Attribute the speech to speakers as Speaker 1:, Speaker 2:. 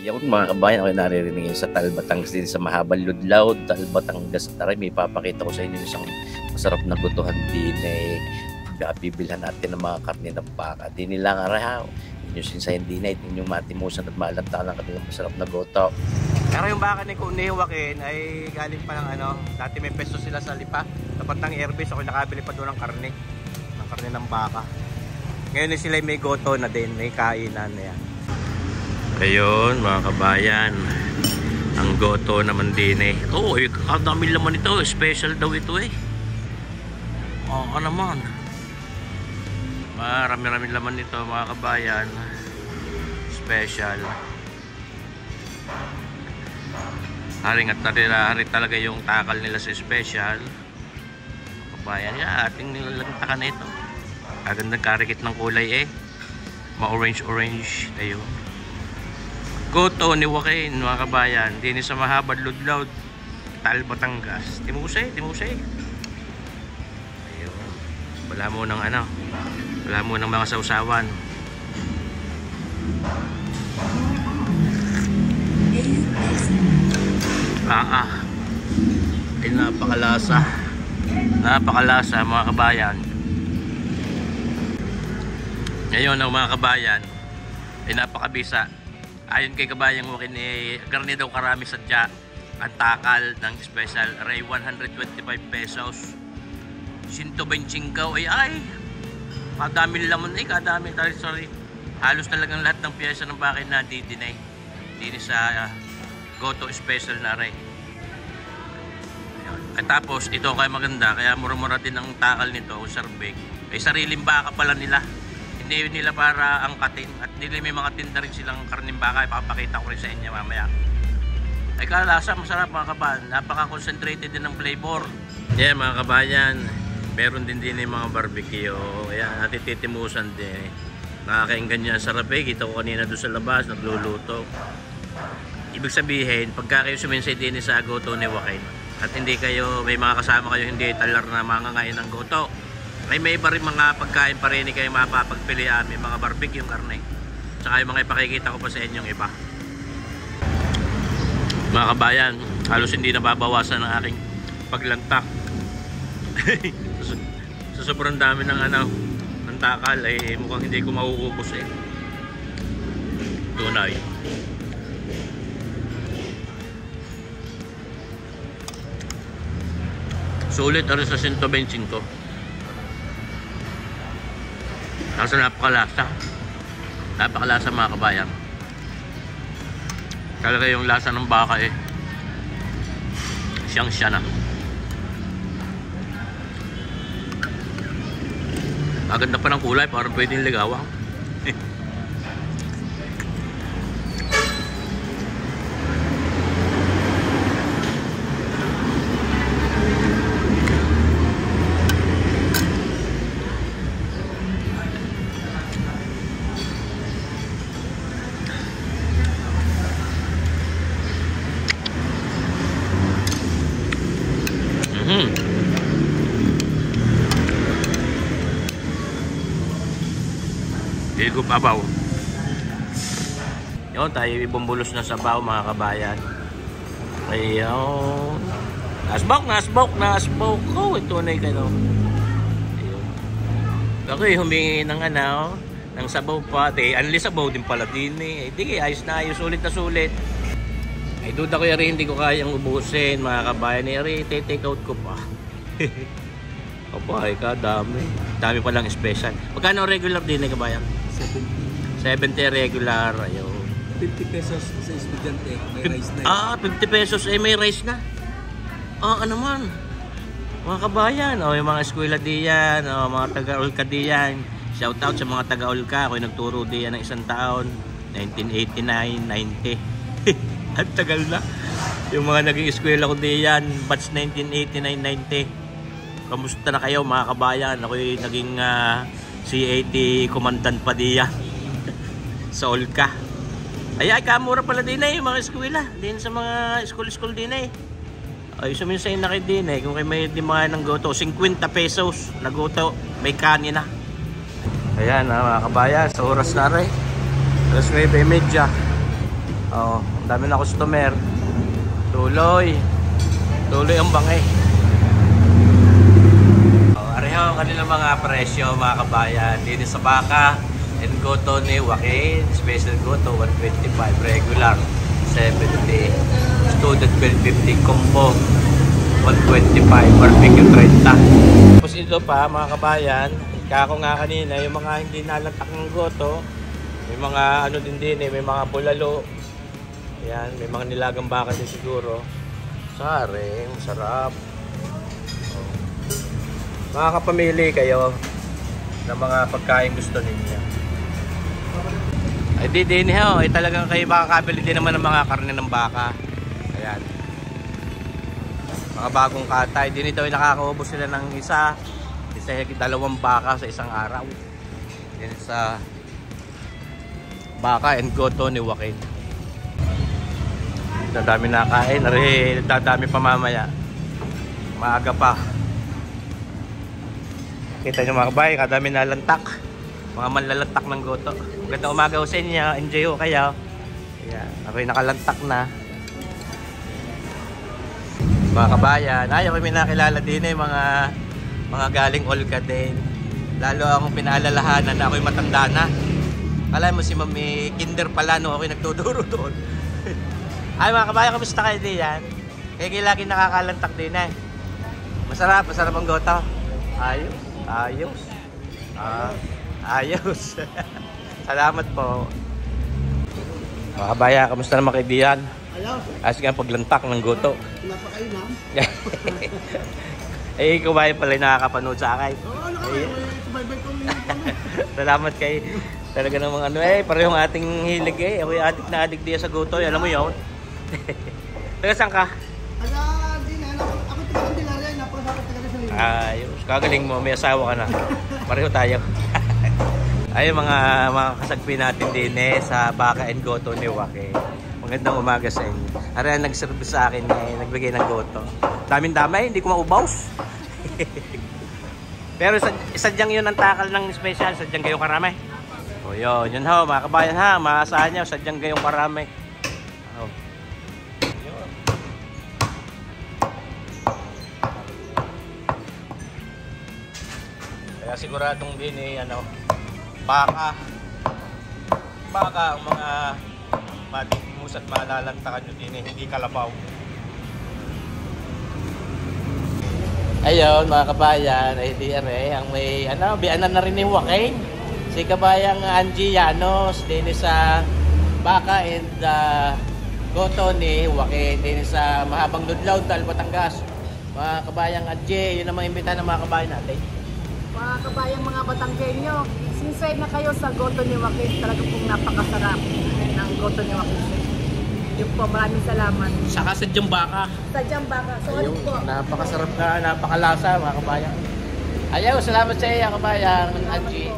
Speaker 1: Yung mga kabayan, ako naririnig sa Batangas din sa Mahabang Ludlaw, Batangas. Taray, may papakita ko sa inyo isang masarap na gutuhan din bibilhan natin ng mga karne ng baka. Di nila nga rahaw. Inyong sinsayin din na inyong matimusan at malantakan ng kanilang masarap na goto.
Speaker 2: Pero yung baka ni Kuya Joaquin ay galing pa ng dati may pesto sila sa Lipa. Tapat ng airbase, ako nakabili pa doon ng karne ng baka. Ngayon sila may goto na din, may kainan na yan. Ayun mga kabayan, ang goto naman din oh, ang dami laman ito, special daw ito oo naman, marami laman ito mga kabayan, special. Haring at hari talaga yung takal nila sa special kabayan. Ating nilalagtakan na ito, agandang karikit ng kulay ma-orange ayun. Goto ni Joaquin mga kabayan, din sa Mahabang Ludlaw, Batangas. Timusay. Ayun. Wala mo ng mga sausawan. Ay napakalasa mga kabayan. Ngayon ang mga kabayan ay napakabisa. Ayon kay kabayang Joaquin, karne daw karami sadya ang takal ng special array, 125 pesos. 125 ay kadami laman kadami sorry. Halos talagang lahat ng piyesa ng bakit na din sa goto special na array. At tapos ito kaya maganda, kaya mura-mura din ang takal nito o sarbig. Ay sariling baka pala nila. Hindi nila para angkatin, at nila may mga tinda rin silang karning baka. Ipapakita ko rin sa inyo mamaya. Ay kalasa, masarap mga kabayan. Napaka-concentrated din ng flavor. Mga kabayan, meron din yung mga barbecue. Ayan, natititimusan din. Nakakainggan niya sarap kita ko kanina doon sa labas, nagluluto. Ibig sabihin, pagka kayo suminsay din sa goto ni Joaquin, at hindi kayo, may mga kasama kayo hindi talar na mangangain ng goto, ay may iba rin mga pagkain pa rin kayo mapapagpilian. May mga barbecue yung karne, tsaka yung mga ipakikita ko pa sa inyong iba. Mga kabayan, halos hindi nababawasan ang aking paglantak. Sa sobrang dami ng ng takal ay mukhang hindi ko mauubos tunay. Sulit rin sa 125. Kasi napakalasa mga kabayan. Talaga yung lasa ng baka siyang siya na. Maganda pa ng kulay, parang pwedeng ligawan. Digo babaw. Yun, tayo ibumbulos na sabaw mga kabayan. Ayun. Nasbok. Oh, ito na yung ayun. Ako humingi ng ng sabaw pa. Anli sabaw din pala din Di ayos na ayos, sulit na sulit. Ay duda ko hindi ko kayang ubusin mga kabayan. Take out ko pa. Kapay ka, dami pa lang special. Magkano regular din kabayan? 70 regular. Ayun.
Speaker 3: 50 pesos sa estudyante, may rice na.
Speaker 2: 50 pesos may rice na. Naman. Mga kabayan, yung mga eskwela diyan, mga taga-Ulka diyan. Shout out sa mga taga-Ulka. Ako nagturo diyan ng isang taon, 1989, 90. At tagal na. Yung mga naging eskwela ko diyan, batch 1989, 90. Kamusta na kayo mga kabayan? Ako yung naging C80 Commandant pa diyan sa Ulka. Ay kamura pala din yung mga eskwela din sa mga school din ay suminsay na kayo din kung kayo may dimahan ng goto, 50 pesos na goto, may kanin na. Ayan mga kabayan, sa oras na rin alas 9:30. Oh, ang dami na customer. Tuloy ang bangay. Oh, areho kanilang mga presyo mga kabayan. Dito sa baka and goto ni Joaquin, special goto 125, regular 70, student bill 50, combo 125, barbecue 30. Tapos ito pa mga kabayan, kako nga kanina, yung mga hindi nalatak ng goto, may mga ano din may mga bulalo. Ayan, may mga nilagang baka din siguro. Sari, masarap. Oh. Makakapamili kayo ng mga pagkain gusto ninyo. Ay di din ho, ay talagang kayo makakabili din naman ng mga karne ng baka. Ayan. Mga bagong katay. Din ito ay nakakaubos sila ng isa, dalawang baka sa isang araw. Yan sa baka and goto ni Joaquin. Dadami na kain, dadami pa mamaya. Maaga pa. Kita nyo mga kabayan, kadami na lantak. Mga manlalantak ng goto. Magandang umaga sa inyo, enjoy ko kayo. Ayan, ako'y nakalantak na. Mga kabayan, ayaw kami nakilala din mga galing Olca din. Lalo akong pinaalalahanan na ako'y matanda na. Kala mo si Mami Kinder pala no ako'y nagtuduro doon. Ay mga kabayan, kamusta kayo diyan? Kaya lagi nakakalantak din eh. Masarap ang goto. Ayos. Ayos. Salamat po. Mga kabayan, kamusta naman kayo diyan? Ayos nga paglantak ng goto.
Speaker 3: Napakain na.
Speaker 2: Eh, kabayan pala nakakapanood sa akin.
Speaker 3: Oo, nakakain ko.
Speaker 2: Salamat kay talaga namang ano parehong ating hilig Ako'y adik na adik diya sa goto. Alam mo yun? Taga saan ka?
Speaker 3: Ako taga Candelaria, napakasarap taga sa Lima.
Speaker 2: Ayos, kagaling mo, may asawa ka na. Pareho tayo. Ay mga kasagpi natin din sa baka and goto ni Joaquin. Magandang umaga sa inyo. Aray nag-service sa akin nagbigay ng goto. Daming-damay, hindi ko maubaws. Pero sadyang yun ang takal ng special, sadyang gayong karami. O yun ho, mga kabayan ha, maasahan nyo, sadyang gayong karami. Oh. Kaya siguradong din baka ang mga matimus at malalantakan nyo din hindi kalabaw. Ayun mga kabayan, ay di ang may bianan na rin ni Joaquin. Si kabayang Angie Llanos din sa baka and goto ni Joaquin din sa Mahabang Ludlaw, Batangas. Mga kabayang Angie, yun ang mga imbitahan ng mga kabayan natin.
Speaker 4: Mga kabayang mga Batanggenyo, sincere na kayo sa goto ni Joaquin. Talagang pong napakasarap ng goto ni Joaquin. Yun po, maraming salamat.
Speaker 2: Saka sadyang baka.
Speaker 4: Sadyang baka. Sorry po.
Speaker 2: Napakasarap na, napakalasa mga kabayan. Ayaw, salamat sa iyo kabayang Angie.